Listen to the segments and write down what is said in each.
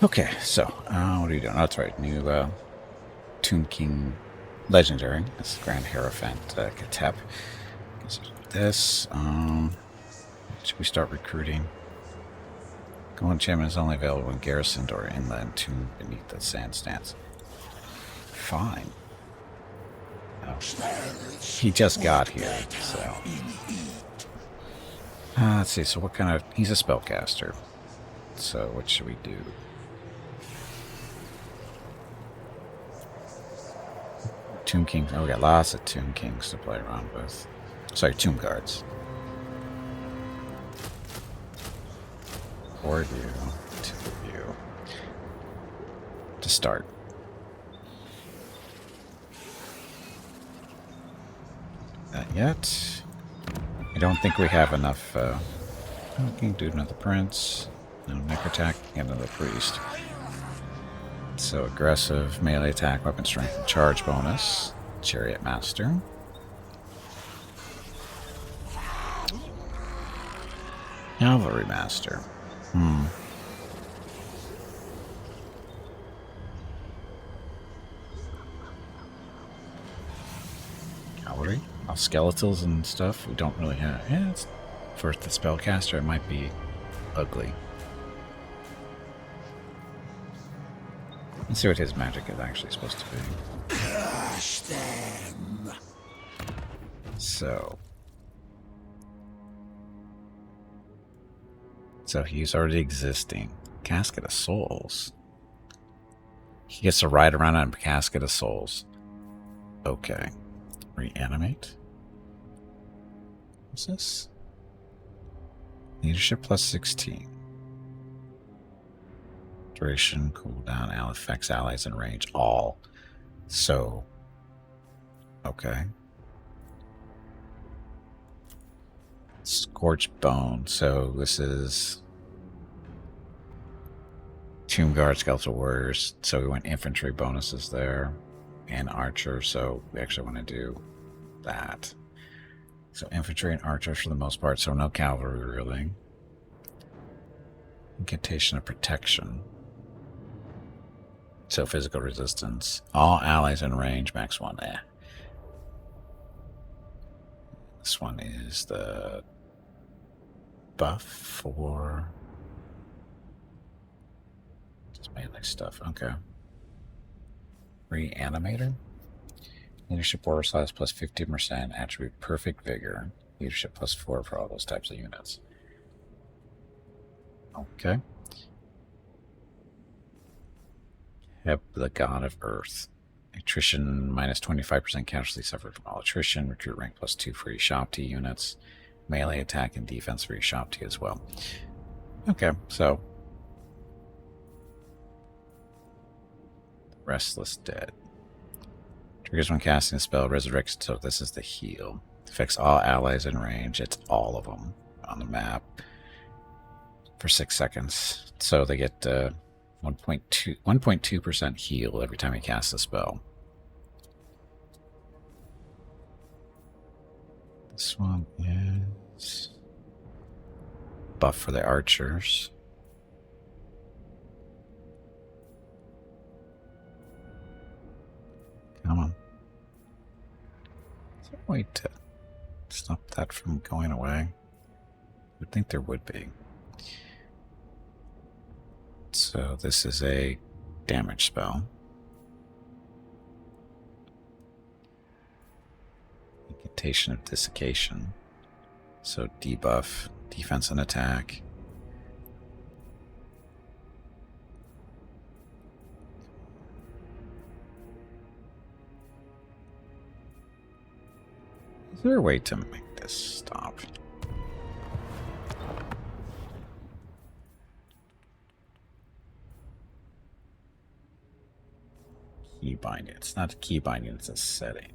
Okay, so what are you doing? Oh, that's right. New Tomb King Legendary. This is Grand Hierophant Katep. So this. Should we start recruiting? Golden Champion is only available when garrisoned or inland tomb beneath the sand stance. Fine. Oh. He just got here, so. Let's see. So what kind of? He's a spellcaster. So what should we do? Tomb King. Oh, we got lots of Tomb Kings to play around with. Sorry, Tomb Guards. Or you, two of you. To start. Not yet. I don't think we have enough. We can do another Prince. No Necrotect. And another Priest. So aggressive, melee attack, weapon strength, and charge bonus. Chariot Master. Cavalry Master. Cavalry? All skeletals and stuff we don't really have. Yeah, it's, for the spellcaster it might be ugly. Let's see what his magic is actually supposed to be. Crush them. So he's already existing. Casket of Souls. He gets to ride around on a Casket of Souls. Okay. Reanimate. What's this? Leadership plus 16. Duration, cooldown, affects allies in range, all. So, okay. Scorched Bone. So this is Tomb Guard, Skeletal Warriors. So we went infantry bonuses there and archer. So we actually want to do that. So infantry and archers for the most part. So no cavalry really. Incantation of Protection. So physical resistance. All allies in range, max 1. This one is the buff for just melee stuff. Okay. Reanimator. Leadership order size plus 15%. Attribute Perfect Vigor. Leadership plus 4 for all those types of units. Okay. Heb, the God of Earth. Attrition minus 25% casualty suffered from all attrition. Recruit rank plus 2 for your shop T units. Melee attack and defense for your shop T as well. Okay, so. Restless Dead. Triggers when casting a spell, resurrects. So this is the heal. Affects all allies in range. It's all of them on the map for 6 seconds. So they get 1.2% heal every time you cast a spell. This one is buff for the archers. Come on. Is there a way to stop that from going away? I would think there would be. So this is a damage spell. Incantation of Desiccation. So debuff, defense and attack. Is there a way to make this stop? Key binding. It's not a key binding, it's a setting.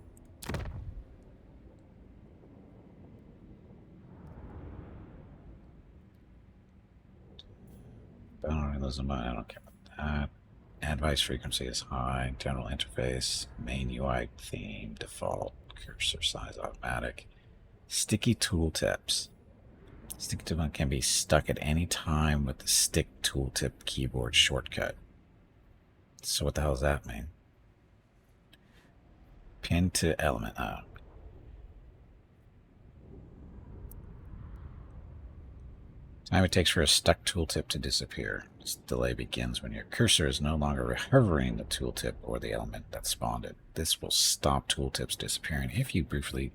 Boundaryism, I don't care about that. Advice frequency is high. General interface, main UI theme, default, cursor size automatic. Sticky tooltips. Stick tooltip can be stuck at any time with the stick tooltip keyboard shortcut. So what the hell does that mean? Pin to element. Time it takes for a stuck tooltip to disappear. This delay begins when your cursor is no longer hovering the tooltip or the element that spawned it. This will stop tooltips disappearing if you briefly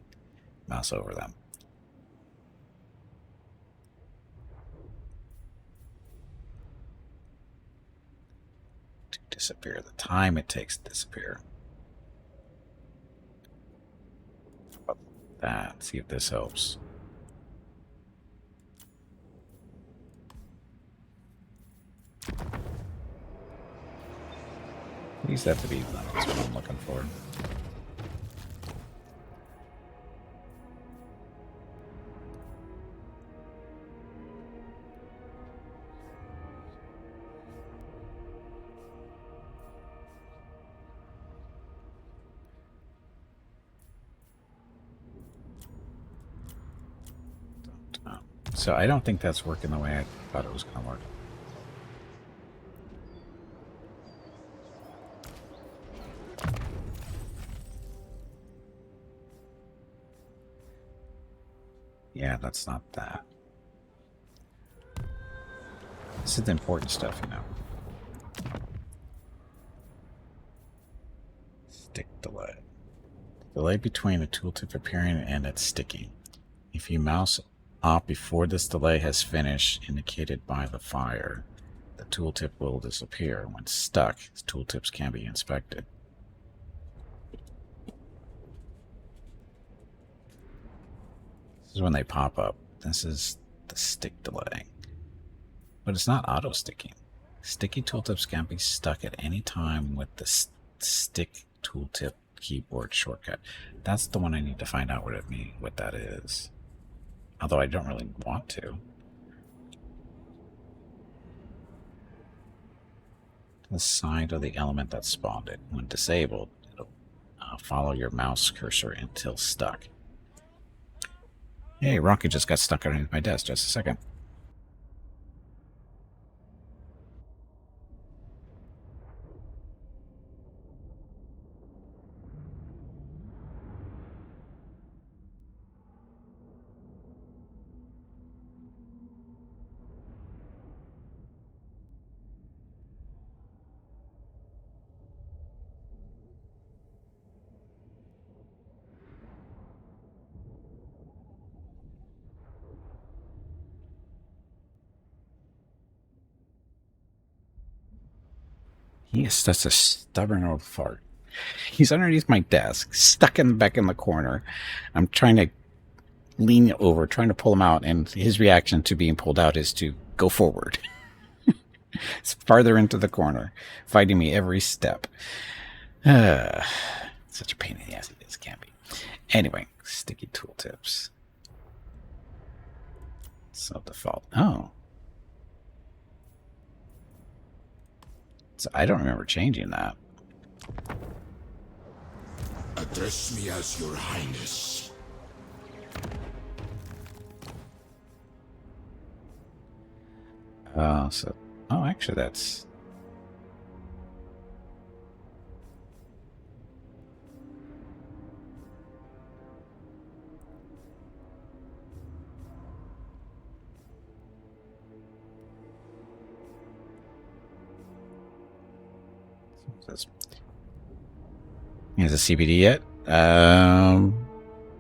mouse over them. To disappear, the time it takes to disappear. How about that? See if this helps. These have to be limits, what I'm looking for. So I don't think that's working the way I thought it was going to work. Yeah, that's not that. This is the important stuff, you know. Stick delay. Delay between a tooltip appearing and it sticking. If you mouse up before this delay has finished, indicated by the fire, the tooltip will disappear. When stuck, tooltips can be inspected. This is when they pop up. This is the stick delay. But it's not auto-sticking. Sticky tooltips can be stuck at any time with the stick tooltip keyboard shortcut. That's the one I need to find out what that is. Although I don't really want to. The side of the element that spawned it. When disabled, it'll follow your mouse cursor until stuck. Hey, Rocky just got stuck underneath my desk. Just a second. He is such a stubborn old fart. He's underneath my desk, stuck back in the corner. I'm trying to lean over, trying to pull him out, and his reaction to being pulled out is to go forward. It's farther into the corner, fighting me every step. Such a pain in the ass it is, can't be. Anyway, sticky tooltips. So default. Oh. So I don't remember changing that. Address me as your highness. Oh, actually that's... He has a CBD yet?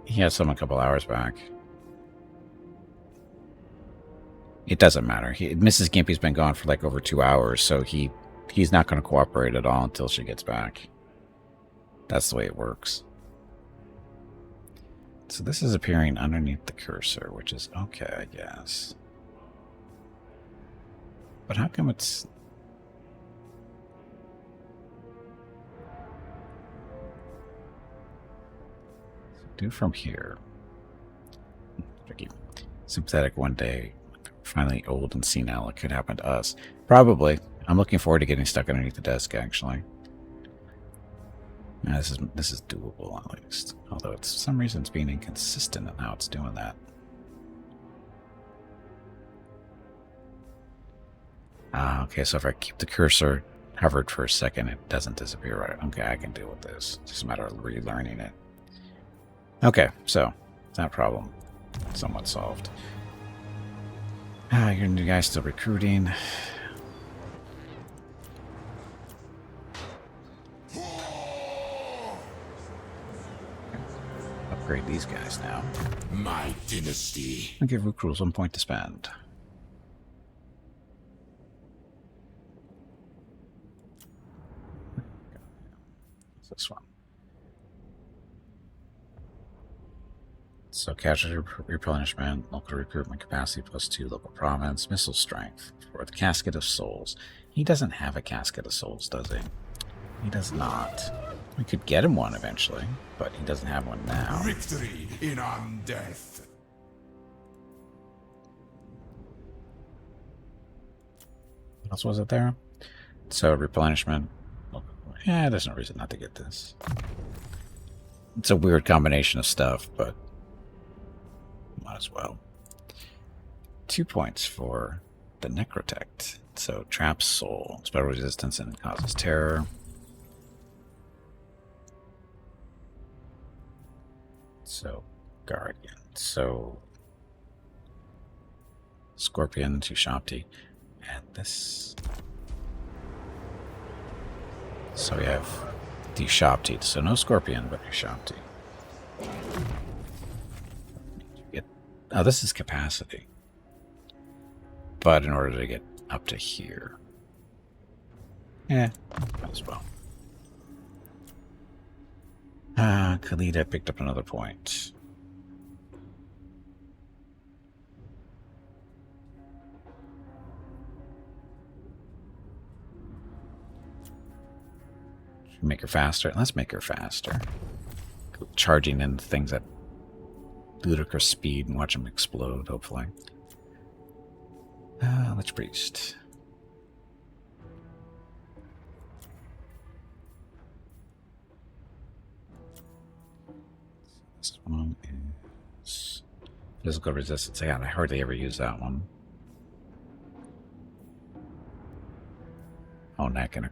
He had some a couple hours back. It doesn't matter. Mrs. Gimpy's been gone for like over 2 hours, so he's not going to cooperate at all until she gets back. That's the way it works. So this is appearing underneath the cursor, which is okay, I guess. But how come it's... do from here. Tricky. Sympathetic one day. Finally old and senile. It could happen to us. Probably. I'm looking forward to getting stuck underneath the desk, actually. Now, this is doable, at least. Although, for some reason, it's being inconsistent in how it's doing that. Okay, so if I keep the cursor hovered for a second, it doesn't disappear, right? Okay, I can deal with this. It's just a matter of relearning it. Okay, so that problem somewhat solved. Your new guy's still recruiting. Upgrade these guys now. My dynasty. And give recruits 1 point to spend. This one. So casualty replenishment, local recruitment capacity +2, local province, missile strength for the Casket of Souls. He doesn't have a Casket of Souls, does he? He does not. We could get him one eventually, but he doesn't have one now. Victory in undeath. What else was it there? So replenishment. Yeah, there's no reason not to get this. It's a weird combination of stuff, but might as well. 2 points for the Necrotect. So traps soul, spell resistance, and causes terror. So Guardian. So Scorpion to Shopti. And this. So we have the Shopti. So no Scorpion, but your Shopti. Oh, this is capacity. But in order to get up to here. Yeah, might as well. Khalida picked up another point. Should we make her faster? Let's make her faster. Charging into things at ludicrous speed and watch them explode, hopefully. Lich Priest. This one is physical resistance. I hardly ever use that one. Oh, neck and a...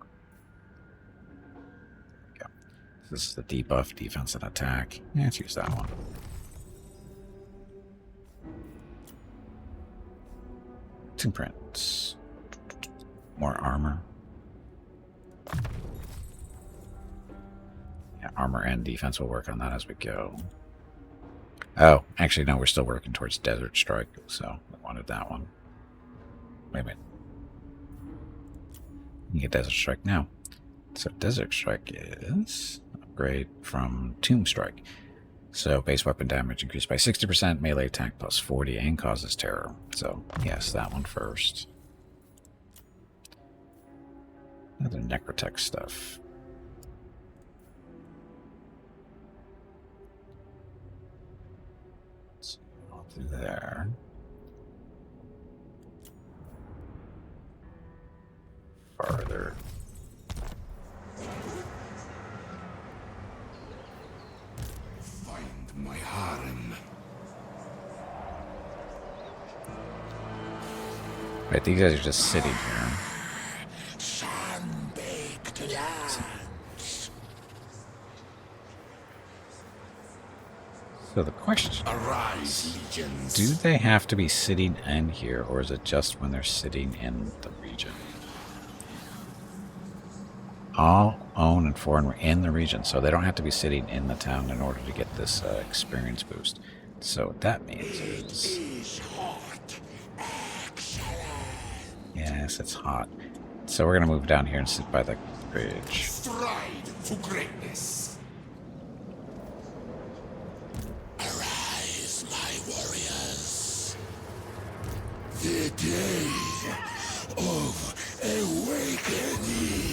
Yeah. This is the debuff, defense and attack. Yeah, let's use that one. Two prints. More armor. Yeah, armor and defense will work on that as we go. Oh, actually, no, we're still working towards Desert Strike, so I wanted that one. Wait a minute. You get Desert Strike now. So Desert Strike is upgrade from Tomb Strike. So base weapon damage increased by 60%, melee attack plus 40, and causes terror. So yes, that one first. Other Necrotect stuff. So all through there. Farther. My harem. Right, these guys are just sitting here. Sun-baked lands. So the question Arise, legions. do they have to be sitting in here, or is it just when they're sitting in the region? All own and foreign were in the region, so they don't have to be sitting in the town in order to get this experience boost. So what that means is... hot. Excellent. Yes, it's hot. So we're going to move down here and sit by the bridge. Stride for greatness. Arise, my warriors. The day of awakening.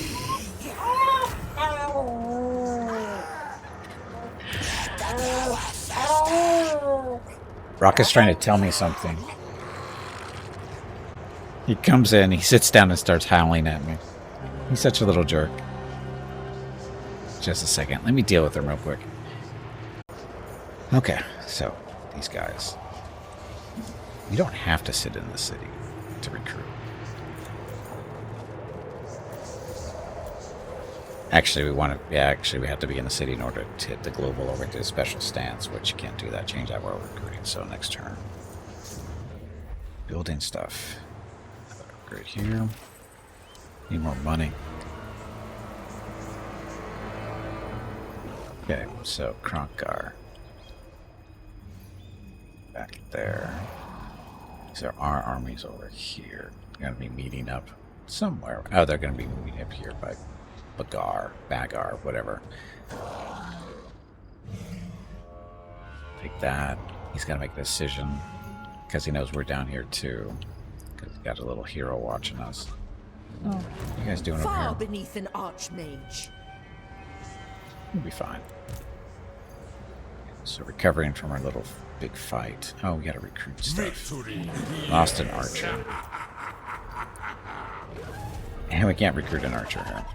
Rocket's trying to tell me something. He comes in, he sits down and starts howling at me. He's such a little jerk. Just a second. Let me deal with him real quick. Okay, so these guys. You don't have to sit in the city to recruit. Actually, we want to. Yeah, actually, we have to be in the city in order to hit the global over to special stance, which you can't do that. Change that while recruiting. So next turn, building stuff. Right here. Need more money. Okay, so Kroq-Gar. Back there. So our armies over here. They're going to be meeting up somewhere. Oh, they're going to be meeting up here by Bagar, whatever. Take that. He's got to make a decision because he knows we're down here too. Because he's got a little hero watching us. Oh, what are you guys doing over here? Far beneath an archmage. We'll be fine. So recovering from our little big fight. Oh, we got to recruit stuff. Lost an archer. And we can't recruit an archer here.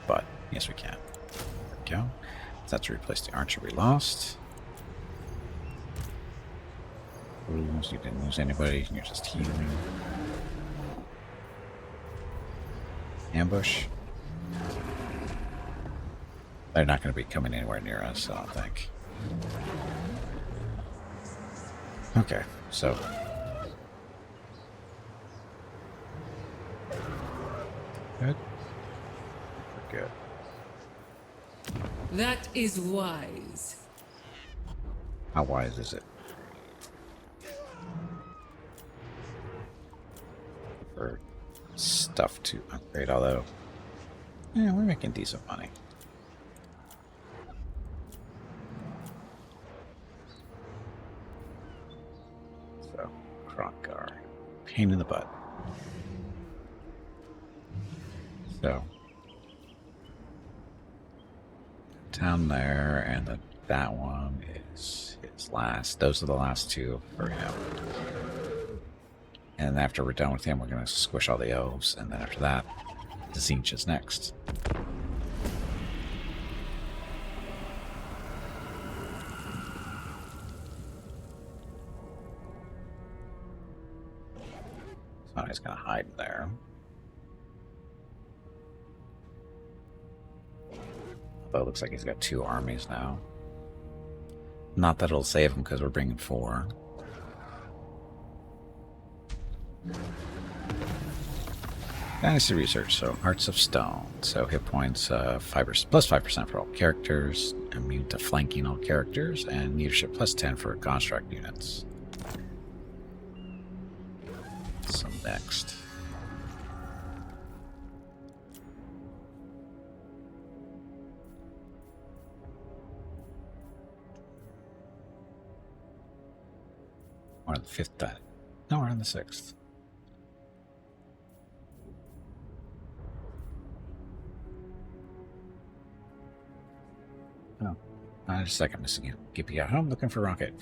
But, yes we can. There we go. So that's to replace the archer we lost. Wounds, you didn't lose anybody. You're just healing. Ambush. They're not going to be coming anywhere near us, I don't think. Okay, so... Good. We're good. That is wise. How wise is it? For stuff to upgrade, although... Yeah, we're making decent money. So, Kroq-Gar. Pain in the butt. So, down there, and that one is his last. Those are the last two for him. And after we're done with him, we're going to squish all the elves, and then after that, the Zinch is next. So he's going to hide there. Although it looks like he's got 2 armies now. Not that it'll save him because we're bringing 4. Dynasty research, so Hearts of Stone. So hit points plus 5% for all characters, immune to flanking all characters, and leadership plus 10 for construct units. So next. We're on the 5th time. No, we're on the 6th. Oh, just a second, missing you. Get me out home looking for Rocket.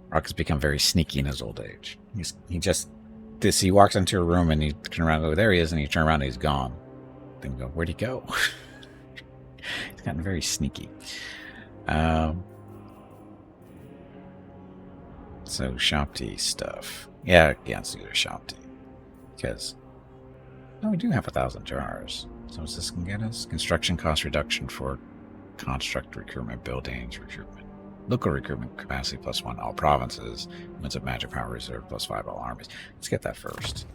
Rocket's become very sneaky in his old age. He walks into a room and he turns around and go, there he is, and you turn around and he's gone. Then you go, where'd he go? He's gotten very sneaky. So Shopti stuff. Yeah, let's do the Shopti. Because we do have 1,000 jars. So what's this going to get us? Construction cost reduction for construct recruitment buildings, recruitment. Local recruitment capacity plus 1 all provinces. Wins of magic power reserve plus 5 all armies. Let's get that first.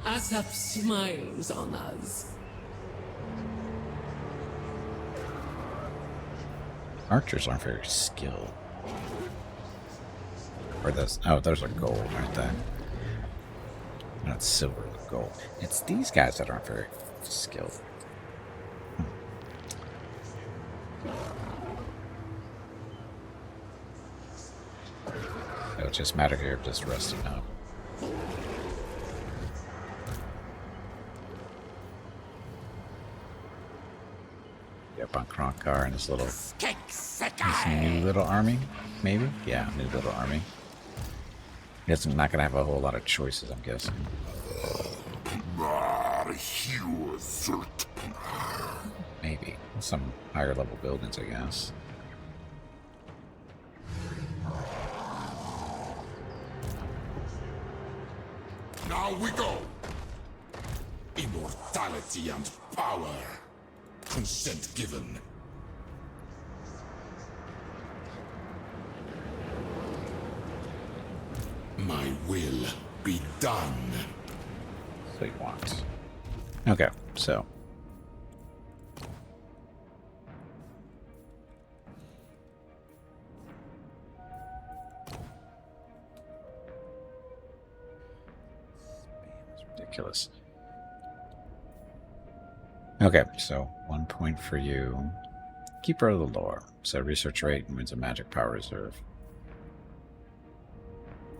Asap smiles on us. Archers aren't very skilled. Or those? Oh, those are gold, aren't they? Not silver, but gold. It's these guys that aren't very skilled. It'll just matter here of just resting up. Yep, on Kroq-Gar and his new little army, maybe? Yeah, new little army. He's not going to have a whole lot of choices, I'm guessing. Maybe. Some higher level buildings, I guess. Now we go! Immortality and power. Consent given. My will be done. So you want. Okay, so. It's ridiculous. Okay, so 1 point for you. Keeper of the lore. So research rate and wins a magic power reserve.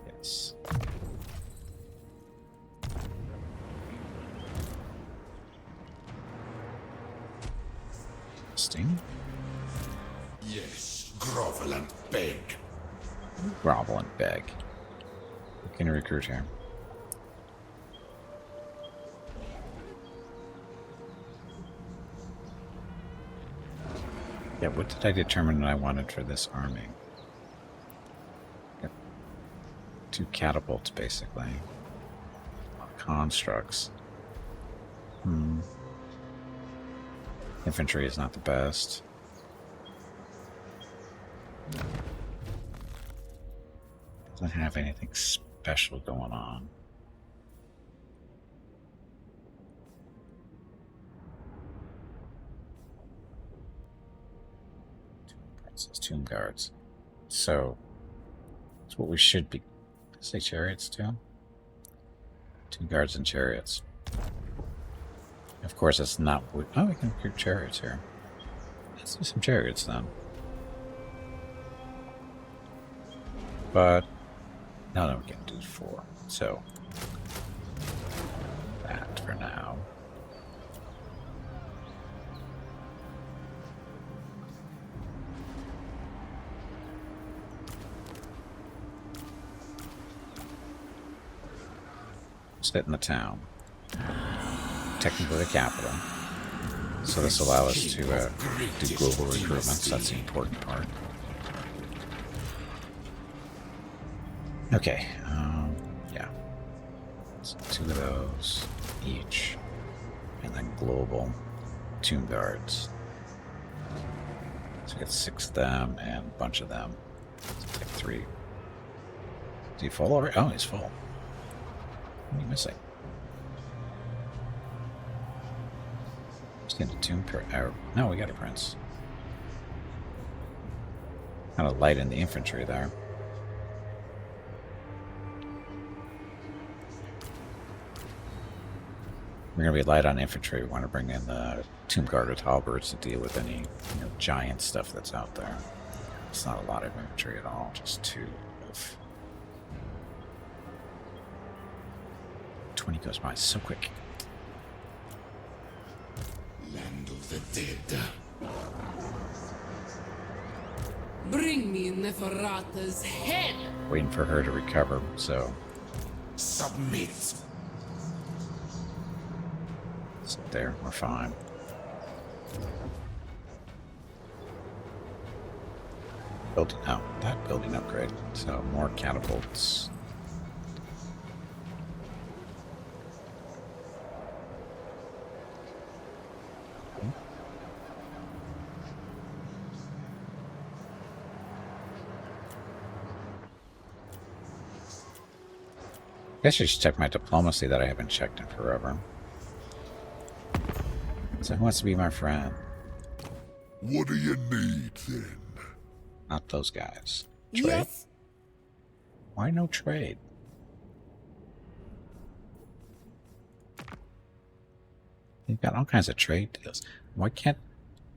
Yes. Sting? Yes, grovel and beg. Grovel and beg. We can recruit here. Yeah, what did I determine that I wanted for this army? Got 2 catapults, basically. Constructs. Infantry is not the best. Doesn't have anything special going on. Says tomb guards. So that's what we should be. Did I say chariots too? Tomb guards and chariots. Of course, it's not. Oh, we can recruit chariots here. Let's do some chariots then. But no, we can do 4. So that for now. Sit in the town. Technically the capital. So this will allow us to do global recruitment. So that's the important part. Okay. Yeah. So 2 of those each. And then global tomb guards. So we get 6 of them and a bunch of them. So take 3. Is he full already? Oh, he's full. What are you missing? Just get a tomb per hour. No, we got a prince. Kind of light in the infantry there. We're going to be light on infantry. We want to bring in the tomb guard with halberds to deal with any giant stuff that's out there. It's not a lot of infantry at all, just 2 of 20 goes by so quick. Land of the dead. Bring me Neferata's head! Waiting for her to recover, so Submit. sit there, we're fine. Building, oh, that building upgrade. So more catapults. I guess I should check my diplomacy that I haven't checked in forever. So who wants to be my friend? What do you need then? Not those guys. Trade? Yes. Why no trade? They've got all kinds of trade deals. Why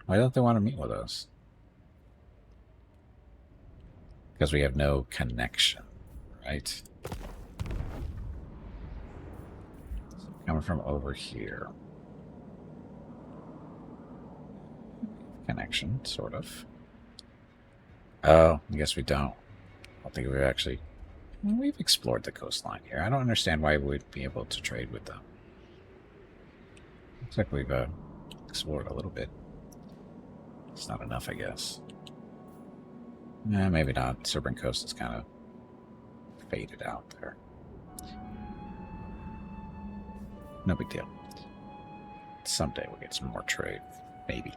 don't they want to meet with us? Because we have no connection, right? Coming from over here. Connection, sort of. Oh, I guess we don't. I don't think we've actually... We've explored the coastline here. I don't understand why we'd be able to trade with them. Looks like we've explored a little bit. It's not enough, I guess. Nah, maybe not. Serpent Coast is kind of faded out there. No big deal. Someday we'll get some more trade. Maybe.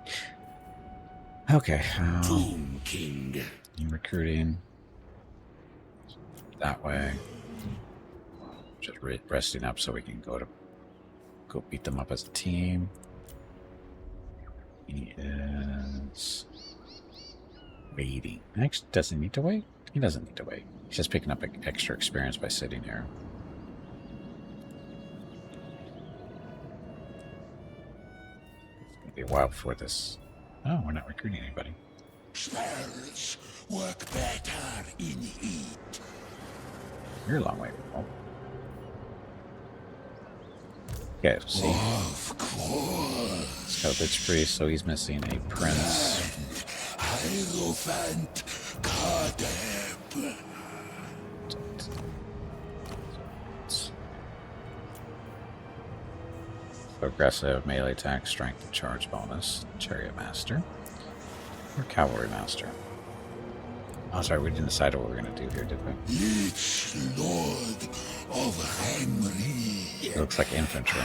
Okay. Tomb King. Recruiting. That way. Just resting up so we can go beat them up as a team. He is waiting. Actually, does he need to wait? He doesn't need to wait. He's just picking up extra experience by sitting here. It's gonna be a while before this. Oh, we're not recruiting anybody. Spells work better in heat. You're a long way. Oh. Okay, see. Of course. He's got a Lich Priest, so he's missing a Prince. Hierophant Kadeb. Aggressive melee attack, strength, and charge bonus. Chariot Master. Or Cavalry Master. Oh, sorry, we didn't decide what we were going to do here, did we? Lich Lord of Henry. It looks like Infantry.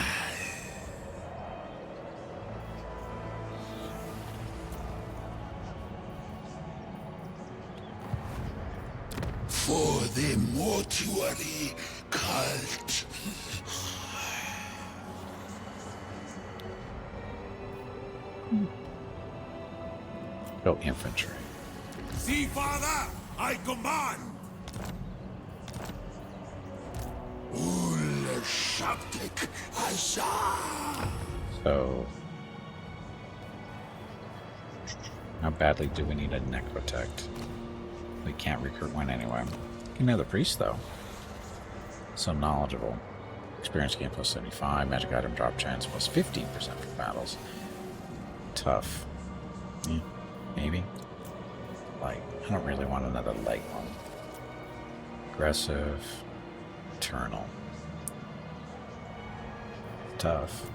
For the mortuary cult. Go Infantry. See, Father, I command. Ul Shabtik Asha. So, how badly do we need a Necrotect? We can't recruit one anyway. Another priest, though. So knowledgeable. Experience gain plus 75. Magic item drop chance plus 15% for battles. Tough. Maybe. Light. I don't really want another light one. Aggressive. Eternal. Tough.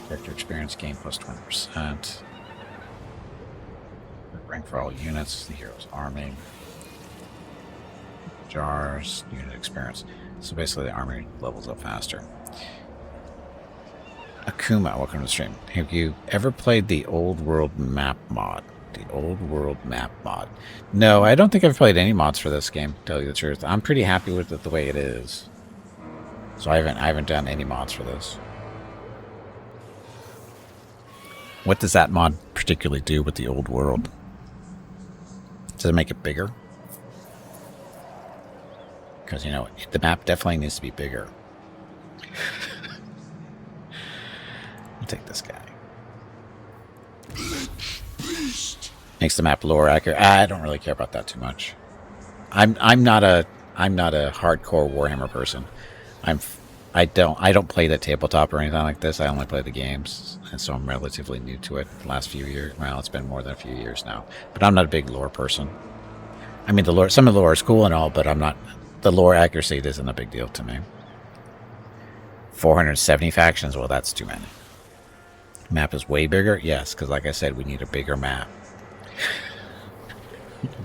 Character experience gain plus 20%. Rank for all units. The hero's army. Jars. Unit experience. So basically the army levels up faster. Akuma, welcome to the stream. Have you ever played the Old World map mod? The Old World map mod. No, I don't think I've played any mods for this game, to tell you the truth. I'm pretty happy with it the way it is. So I haven't done any mods for this. What does that mod particularly do with the Old World? Does it make it bigger? Because, you know, the map definitely needs to be bigger. I'll take this guy. Makes the map lore accurate. I don't really care about that too much. I'm not a hardcore Warhammer person. I don't play the tabletop or anything like this. I only play the games, and so I'm relatively new to it. The last few years, well, it's been more than a few years now. But I'm not a big lore person. I mean, the lore, some of the lore is cool and all, but I'm not. The lore accuracy isn't a big deal to me. 470 factions. Well, that's too many. Map is way bigger. Yes, because like I said, we need a bigger map.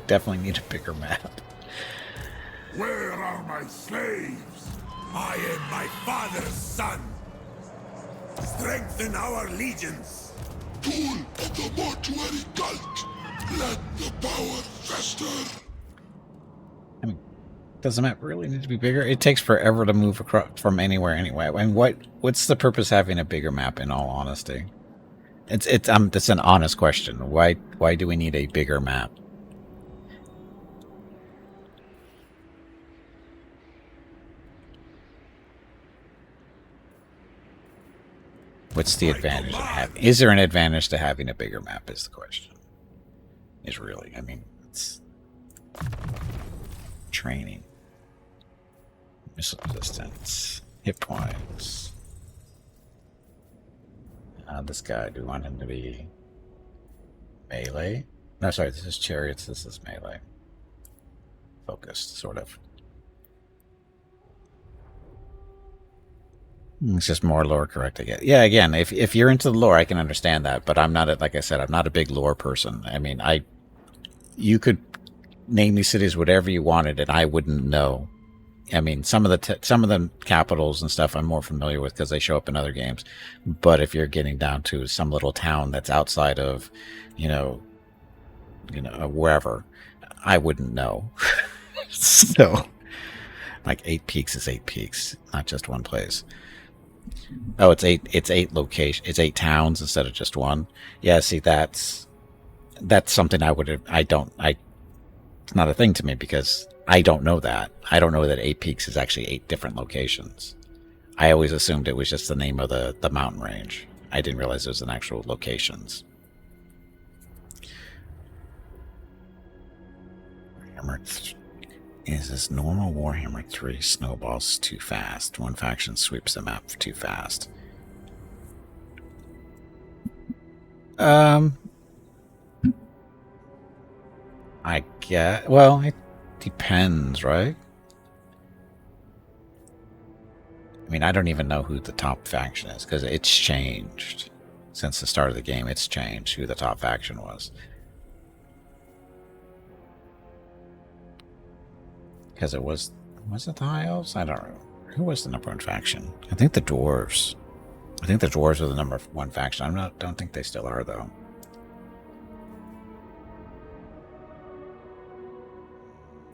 Definitely need a bigger map. Where are my slaves? I am my father's son. Strengthen our legions. Tool of the mortuary cult. Let the power fester. I mean, does the map really need to be bigger? It takes forever to move across from anywhere anyway. I mean, what's the purpose of having a bigger map? In all honesty, it's an honest question. Why do we need a bigger map? What's the advantage of having? Is there an advantage to having a bigger map? Is the question. Is really, I mean, it's training, missile resistance, hit points. This guy, do we want him to be melee? No, sorry, this is chariots. This is melee. Focused, sort of. It's just more lore correct, I guess. Yeah, again, if you're into the lore, I can understand that, but I'm not, like I said, I'm not a big lore person. I mean, you could name these cities whatever you wanted, and I wouldn't know I mean, some of the capitals and stuff I'm more familiar with because they show up in other games. But if you're getting down to some little town that's outside of, you know, wherever, I wouldn't know. So, like 8 Peaks is 8 Peaks, not just one place. Oh, it's 8 locations. It's 8 towns instead of just one. Yeah, see, that's something it's not a thing to me because I don't know that. I don't know that 8 Peaks is actually 8 different locations. I always assumed it was just the name of the mountain range. I didn't realize it was an actual locations. Is this normal Warhammer 3 snowballs too fast? One faction sweeps the map too fast. I get. Well, it depends, right? I mean, I don't even know who the top faction is because it's changed since the start of the game. It's changed who the top faction was. Because it was it the High Elves? I don't know. Who was the number 1 faction? I think the Dwarves. I think the Dwarves were the number 1 faction. Don't think they still are, though.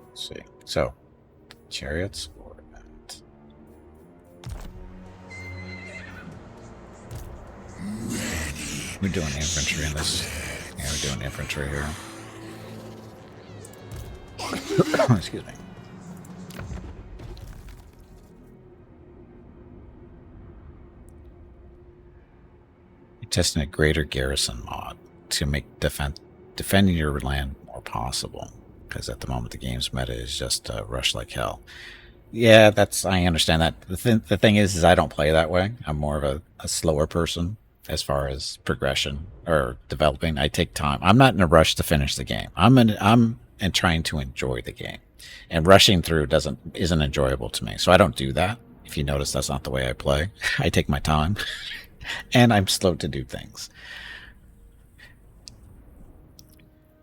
Let's see. So, Chariots or that? We're doing infantry in this. Yeah, we're doing infantry here. Excuse me. Testing a greater garrison mod to make defending your land more possible. Because at the moment the game's meta is just rush like hell. Yeah, I understand that. The thing is I don't play that way. I'm more of a slower person as far as progression or developing. I take time. I'm not in a rush to finish the game. I'm trying to enjoy the game, and rushing through isn't enjoyable to me. So I don't do that. If you notice, that's not the way I play. I take my time. And I'm slow to do things.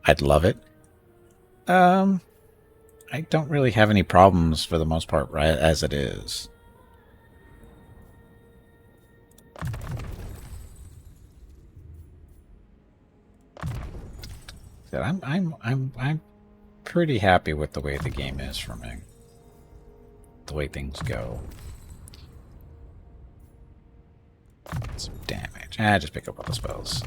I'd love it. I don't really have any problems for the most part, right, as it is. I'm pretty happy with the way the game is for me. The way things go. Some damage. Just pick up all the spells.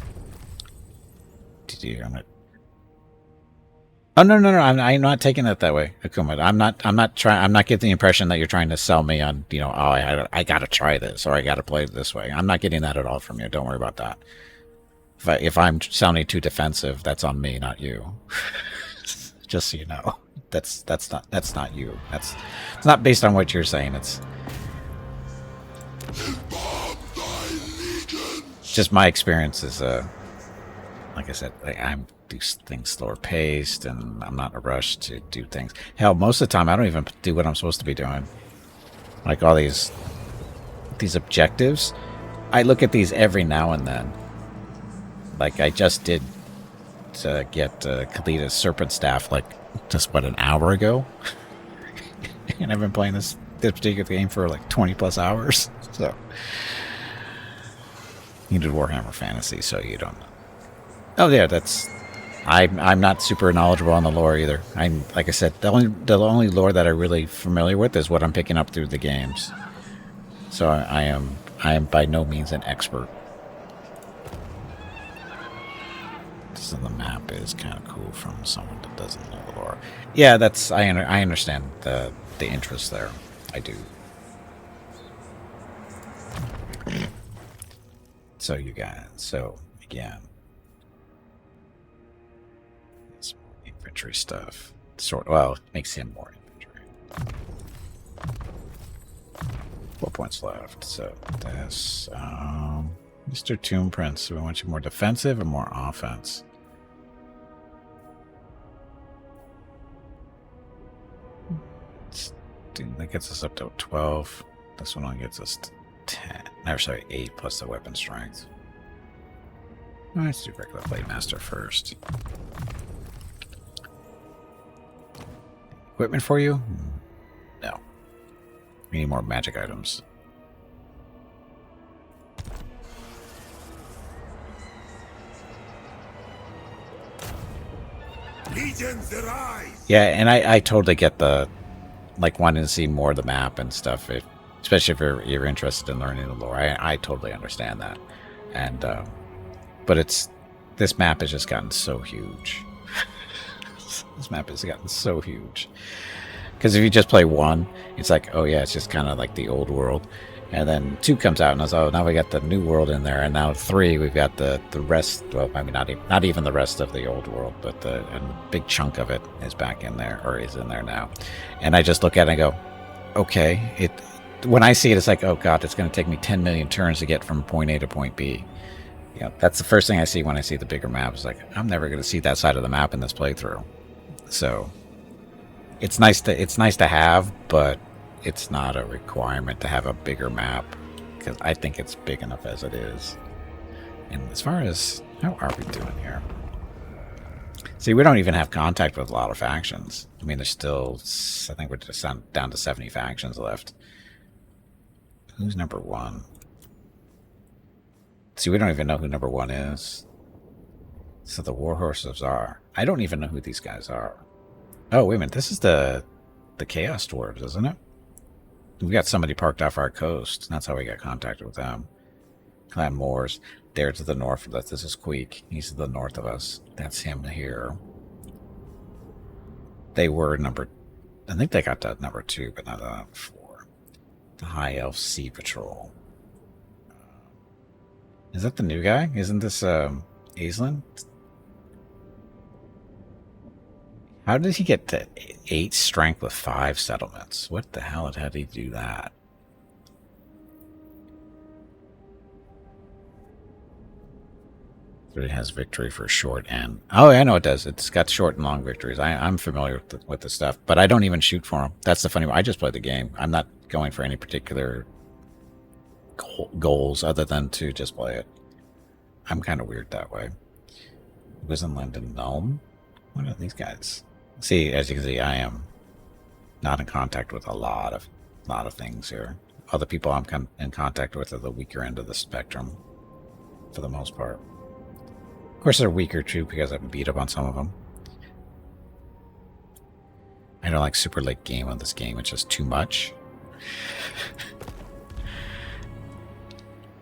Oh no! I'm not taking it that way, Akuma. I'm not getting the impression that you're trying to sell me on, oh, I gotta try this or I gotta play it this way. I'm not getting that at all from you. Don't worry about that. If I'm sounding too defensive, that's on me, not you. Just so you know, that's not you. It's not based on what you're saying. It's just my experience is, like I said, I'm do things slower paced, and I'm not in a rush to do things. Hell, most of the time I don't even do what I'm supposed to be doing. Like all these objectives, I look at these every now and then. Like I just did to get Khalida's Serpent Staff, like just an hour ago, and I've been playing this particular game for like 20 plus hours. So. You did Warhammer Fantasy, so you don't know. Oh yeah, I'm not super knowledgeable on the lore either. I'm, like I said, the only lore that I'm really familiar with is what I'm picking up through the games. So I am by no means an expert. So the map is kind of cool from someone that doesn't know the lore. Yeah, I understand the interest there. I do. So you guys, again, some infantry stuff. Well, it makes him more infantry. 4 points left. So this, Mr. Tomb Prince. Do we want you more defensive or more offense? That gets us up to 12. This one only gets us to 10. No, sorry, 8 plus the weapon strength. Let's do regular Blade Master first. Equipment for you? No. We need more magic items. Legions arise! Yeah, and I totally get the, like, wanting to see more of the map and stuff, especially if you're interested in learning the lore. I totally understand that. And, but this map has just gotten so huge. This map has gotten so huge. Because if you just play 1, it's like, oh yeah, it's just kind of like the old world. And then 2 comes out and it's, oh, now we got the new world in there. And now 3, we've got the rest, well, I mean, not even the rest of the old world, but a big chunk of it is back in there, or is in there now. And I just look at it and go, okay. When I see it, it's like, oh god, it's going to take me 10 million turns to get from point A to point B. You know, that's the first thing I see when I see the bigger map. It's like, I'm never going to see that side of the map in this playthrough. So it's nice to have, but it's not a requirement to have a bigger map, because I think it's big enough as it is. And as far as, how are we doing here? See, we don't even have contact with a lot of factions. I mean, there's still, I think we're just down to 70 factions left. Who's number 1? See, we don't even know who number 1 is. So the Warhorses are. I don't even know who these guys are. Oh, wait a minute. This is the Chaos Dwarves, isn't it? We got somebody parked off our coast. That's how we got contacted with them. Clan Moors. They're to the north of us. This is Queek. He's to the north of us. That's him here. They were number... I think they got to number 2, but not number 4. The High Elves Sea Patrol. Is that the new guy? Isn't this Aislinn? How did he get to 8 strength with 5 settlements? What the hell? How did he do that? It has victory for short and... Oh, I know it does. It's got short and long victories. I'm familiar with the stuff, but I don't even shoot for them. That's the funny one. I just play the game. I'm not going for any particular goals other than to just play it. I'm kind of weird that way. Wizenland and Nuln? What are these guys? See, as you can see, I am not in contact with a lot of things here. Other people I'm in contact with are the weaker end of the spectrum, for the most part. Of course, they're weaker too because I've beat up on some of them. I don't like super late game on this game. It's just too much.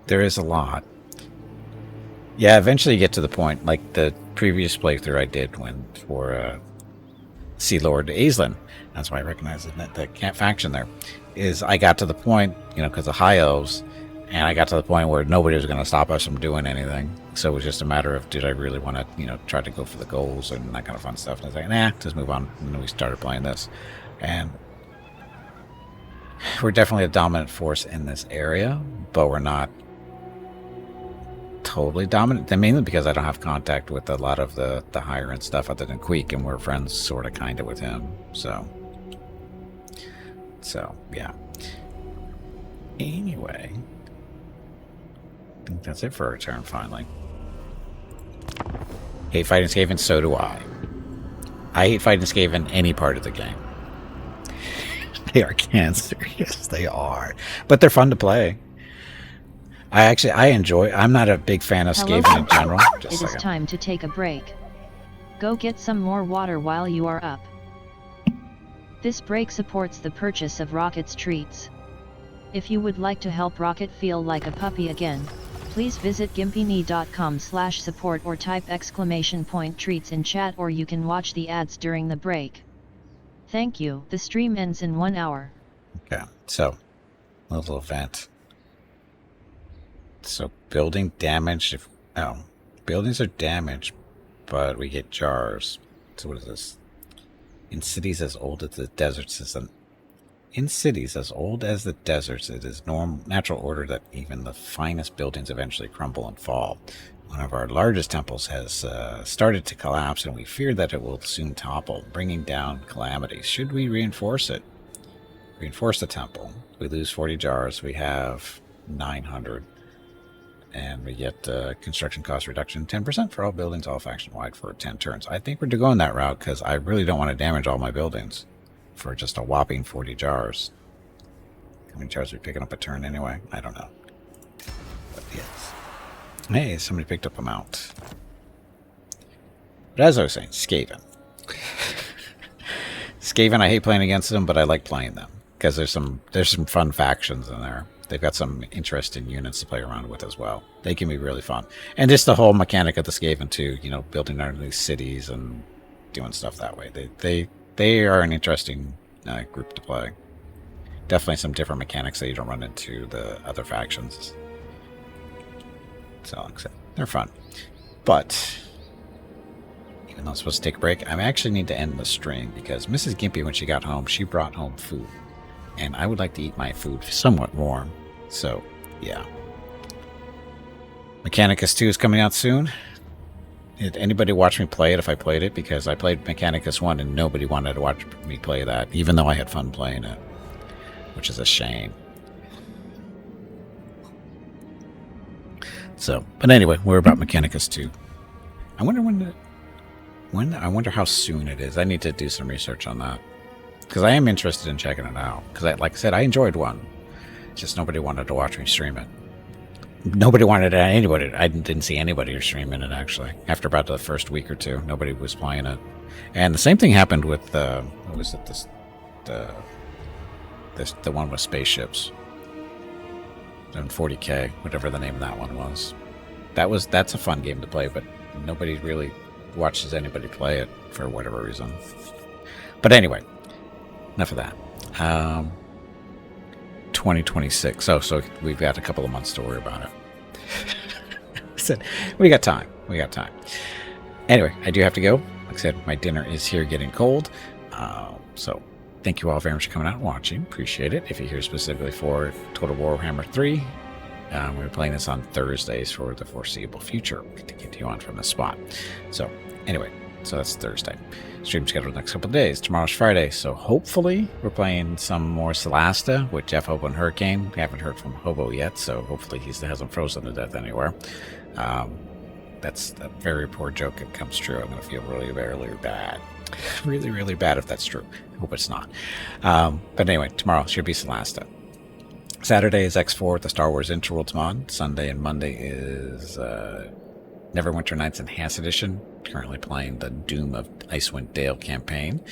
There is a lot. Yeah, eventually you get to the point, like the previous playthrough I did for Sea Lord Aislinn. That's why I recognize the faction there. Is I got to the point, you know, because of High Elves, and I got to the point where nobody was going to stop us from doing anything. So it was just a matter of, did I really want to, you know, try to go for the goals and that kind of fun stuff? And I was like, nah, just move on. And then we started playing this. And we're definitely a dominant force in this area, but we're not totally dominant. Mainly because I don't have contact with a lot of the higher end stuff other than Queek, and we're friends sort of kind of with him. So yeah. Anyway, I think that's it for our turn finally. Hate fighting Skaven, so do I. I hate fighting Skaven any part of the game. They are cancer. Yes, they are. But they're fun to play. I enjoy. I'm not a big fan of Skaven in general. It is time to take a break. Go get some more water while you are up. This break supports the purchase of Rocket's treats. If you would like to help Rocket feel like a puppy again, please visit gimpyknee.com/support or type !treats in chat, or you can watch the ads during the break. Thank you. The stream ends in 1 hour. Okay, so little event. So building damage. Buildings are damaged, but we get jars. So what is this? In cities as old as the deserts, it is natural order that even the finest buildings eventually crumble and fall. One of our largest temples has started to collapse, and we fear that it will soon topple, bringing down calamities. Should we reinforce it? Reinforce the temple. We lose 40 jars. We have 900. And we get construction cost reduction 10% for all buildings, all faction-wide for 10 turns. I think we're going that route because I really don't want to damage all my buildings for just a whopping 40 jars. many charges are we picking up a turn anyway? I don't know. But yes. Hey, somebody picked up a mount. But as I was saying, Skaven. Skaven, I hate playing against them, but I like playing them. Because there's some fun factions in there. They've got some interesting units to play around with as well. They can be really fun. And just the whole mechanic of the Skaven too, you know, building our new cities and doing stuff that way. They are an interesting group to play. Definitely some different mechanics that you don't run into the other factions. So, like I said, they're fun. But even though I'm supposed to take a break, I actually need to end the stream because Mrs. Gimpy, when she got home, she brought home food. And I would like to eat my food somewhat warm. So, yeah. Mechanicus 2 is coming out soon. Did anybody watch me play it if I played it? Because I played Mechanicus 1 and nobody wanted to watch me play that, even though I had fun playing it. Which is a shame. So, but anyway, we're about Mechanicus 2. I wonder I wonder how soon it is. I need to do some research on that. Because I am interested in checking it out. Because, like I said, I enjoyed 1. Just nobody wanted to watch me stream it. Nobody wanted anybody. I didn't see anybody streaming it, actually. After about the first week or two, nobody was playing it. And the same thing happened with, what was it, the one with spaceships. 40K, whatever the name of that one was. That's a fun game to play, but nobody really watches anybody play it for whatever reason. But anyway. Enough of that. 2026. So we've got a couple of months to worry about it. Said we got time. Anyway, I do have to go. Like I said, my dinner is here getting cold. So thank you all very much for coming out and watching. Appreciate it. If you're here specifically for Total Warhammer 3, we're playing this on Thursdays for the foreseeable future to continue on from this spot. So anyway, so that's Thursday. Stream scheduled the next couple of days. Tomorrow's Friday, so hopefully we're playing some more Celasta with Jeff Hobo and Hurricane. We haven't heard from Hobo yet, so hopefully he hasn't frozen to death anywhere. That's a very poor joke. It comes true. I'm going to feel really, really bad. Really, really bad if that's true. I hope it's not. But anyway, tomorrow should be Celasta. Saturday is X4, the Star Wars Interworlds mod. Sunday and Monday is Neverwinter Nights Enhanced Edition. Currently playing the Doom of Icewind Dale campaign.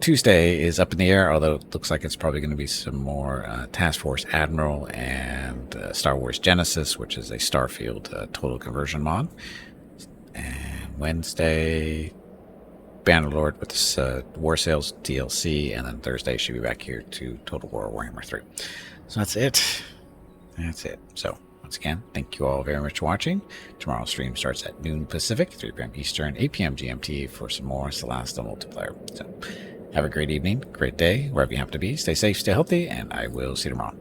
Tuesday is up in the air, although it looks like it's probably going to be some more Task Force Admiral and Star Wars Genesis, which is a Starfield total conversion mod. And Wednesday, Bannerlord with this War Sales DLC, and then Thursday should be back here to Total War Warhammer 3. So that's it. So once again, thank you all very much for watching. Tomorrow's stream starts at noon Pacific, 3 p.m. Eastern, 8 p.m. GMT for some more Celasta multiplayer. So have a great evening, great day, wherever you happen to be. Stay safe, stay healthy, and I will see you tomorrow.